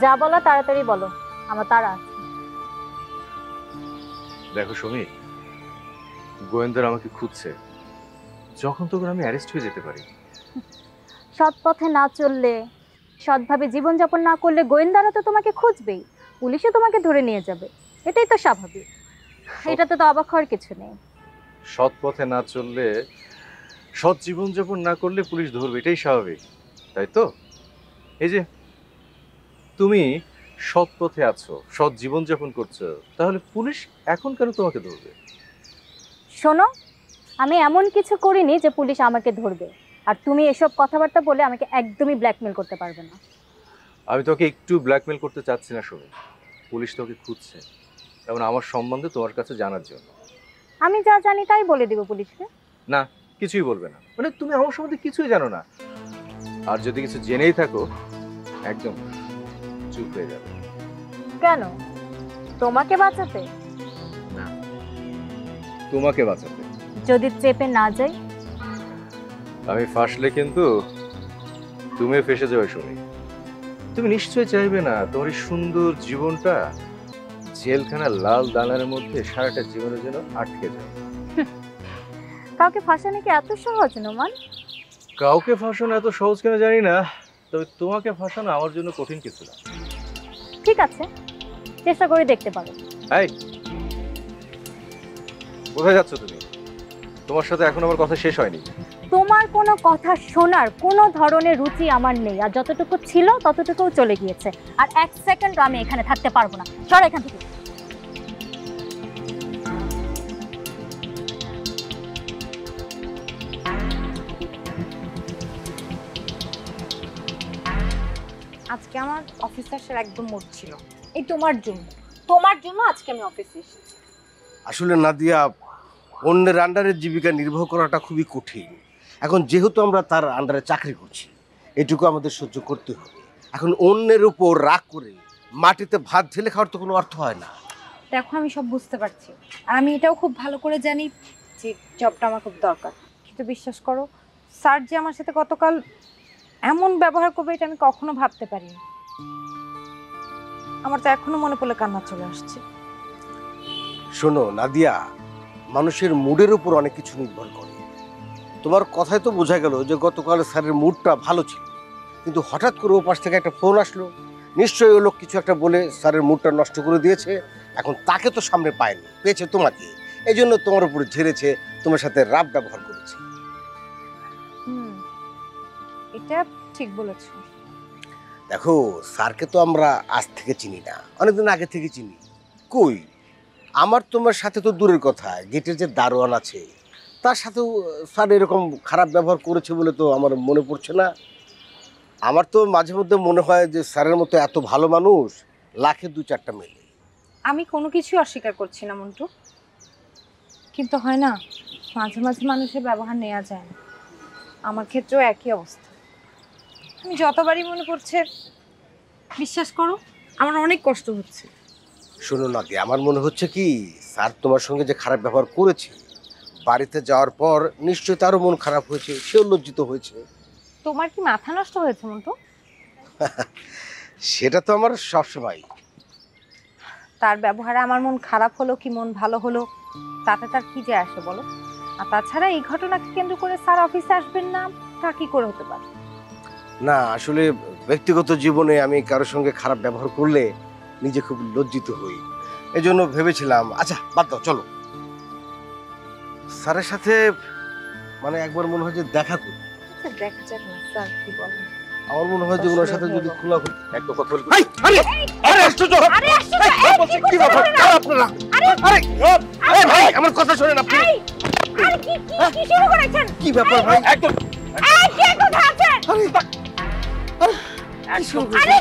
যা বলো তাড়াতাড়ি বলো, আমার তাড়া আছে। দেখো সুমি, গোয়েন্দার আমাকে খুঁজছে, যখন তখন আমি অ্যারেস্ট হয়ে যেতে পারি। সৎ পথে না চললে, সৎভাবে জীবনযাপন না করলে গোয়েন্দারা তো তোমাকে খুঁজবেই, পুলিশও তোমাকে ধরে নিয়ে যাবে, এটাই তো স্বাভাবিক। এটাতে তো অবাক হওয়ার কিছু নেই। সৎ পথে না চললে, সৎ জীবনযাপন না করলে পুলিশ ধরবে, এটাই স্বাভাবিক, তাই তো? এই যে তুমি সৎ পথে আছো, সৎ জীবনযাপন করছো, তাহলে পুলিশ এখন কেন তোমাকে ধরবে? শোনো, আমি এমন কিছু করিনি যে পুলিশ আমাকে ধরবে, আর তুমি এসব কথাবার্তা বলে আমাকে একদমই ব্ল্যাকমেল করতে পারবে না। আমি তোকে একটু ব্ল্যাকমেল করতে চাচ্ছি না সুমি, পুলিশ তোকে খুঁজছে, এবং আমার সম্বন্ধে তোমার কাছে জানার জন্য। আমি যা জানি তাই বলে দিব পুলিশকে। না, কিছুই বলবে না, মানে তুমি আমার সম্বন্ধে কিছুই জানো না, আর যদি কিছু জেনেই থাকো একদম চুপ হয়ে যাবে। কেন? তোমাকে বাঁচাতে? না, তোমাকে বাঁচাতে। যদি চেপে না যাই? আমি ফাঁসলে কিন্তু তুমি ফেসে যাবে সুমি। তুমি নিশ্চয়ই চাইবে না তোমার এই সুন্দর জীবনটা জেলখানা লাল দালানের মধ্যে সারাটা জীবনের জন্য আটকে যায়। কাউকে ফাঁসানো কি এত সহজ নোমান? কাউকে ফাঁসানো এত সহজ কেন জানি না, তবে তোমাকে ফাঁসানো আমার জন্য কঠিন কিছু না। ঠিক আছে, চেষ্টা করে দেখতে পারো। এই, কোথায় যাচ্ছ তুমি? তোমার সাথে এখন আমার কথা শেষ হয়নি। তোমার কোনো কথা শোনার কোনো ধরনের রুচি আমার নেই, আর যতটুকু ছিল ততটুকুও চলে গিয়েছে, আর এক সেকেন্ড আমি এখানে থাকতে পারবো না। সর এখান থেকে। আজকে আমার অফিস আসার একদম মুড ছিল, এই তোমার জন্য আজকে আমি অফিসে এসেছি। আসলে নাদিয়া, অন্যের আন্ডারে জীবিকা নির্বাহ করাটা খুবই কঠিন। এখন যেহেতু আমরা তার আন্ডারে চাকরি করছি, এটুকু আমাদের সহ্য করতে হবে। এখন অন্যের উপর রাগ করে মাটিতে ভাত ঢেলে খাওয়ার তো কোনো অর্থ হয় না। দেখো, আমি সব বুঝতে পারছি, আর আমি এটাও খুব ভালো করে জানি যে জবটা আমার খুব দরকার, কিন্তু বিশ্বাস করো, স্যার যে আমার সাথে গতকাল এমন ব্যবহার করবে এটা আমি কখনো ভাবতে পারিনি। আমার তো এখনো মনে পড়লে কান্না চলে আসছে। শোনো নাদিয়া, মানুষের মুডের উপর অনেক কিছু নির্ভর করে। তোমার কথায় তো বোঝা গেল যে গতকাল স্যারের মুডটা ভালো ছিল, কিন্তু হঠাৎ করে ওপাশ থেকে একটা ফোন আসলো, নিশ্চয়ই ও লোক কিছু একটা বলে স্যারের মুডটা নষ্ট করে দিয়েছে। এখন তাকে তো সামনে পায়নি, পেয়েছে তোমাকে, এই জন্য তোমার উপরে ঝেড়েছে, তোমার সাথে রাব ব্যবহার করেছে। এটা ঠিক বলেছো। দেখো, স্যারকে তো আমরা আজ থেকে চিনি না, অনেকদিন আগে থেকে চিনি। কই, আমার তোমার সাথে তো দূরের কথা, গেটের যে দারোয়ান আছে তার সাথেও স্যার এরকম খারাপ ব্যবহার করেছে বলে তো আমার মনে পড়ছে না। আমার তো মাঝে মধ্যে মনে হয় যে স্যারের মতো এত ভালো মানুষ লাখে দু চারটা মেলে। আমি কোনো কিছুই অস্বীকার করছি না মন্টু, কিন্তু হয় না, মাঝে মাঝে মানুষের ব্যবহার নেওয়া যায় না। আমার ক্ষেত্রেও একই অবস্থা। আমি যতবারই মনে পড়ছে, বিশ্বাস করো, আমার অনেক কষ্ট হচ্ছে। শোনো না, আমার মনে হচ্ছে কি, স্যার তোমার সঙ্গে যে খারাপ ব্যবহার করেছে, বাড়িতে যাওয়ার পর নিশ্চয়ই তারও মন খারাপ হয়েছে, সেও লজ্জিত হয়েছে। তোমার কি মাথা নষ্ট হয়েছে মন্টু? সেটা তো আমার সবসময়। তার ব্যবহারে আমার মন খারাপ হলো কি মন ভালো হলো তাতে তার কি যায় আসে বলো? আর তাছাড়া এই ঘটনাকে কেন্দ্র করে স্যার অফিসে আসবেন না, তা কি করে হতে পারে? না, আসলে ব্যক্তিগত জীবনে আমি কারোর সঙ্গে খারাপ ব্যবহার করলে নিজে খুব লজ্জিত হই, এজন্য ভেবেছিলাম আচ্ছা বাদ দাও, চলো স্যারের সাথে মানে একবার মনে হয় যে দেখা করি। দেখা যাক না স্যার কি বলেন। আমার মনে হয় যে ওনার সাথে যদি খোলা একটা কথা বলবো। আমার কথা শোনেন আপনি। কি শুরু করেছেন? কি ব্যাপার ভাই? একদম এই কে কোথায় আছেন? আরে আরে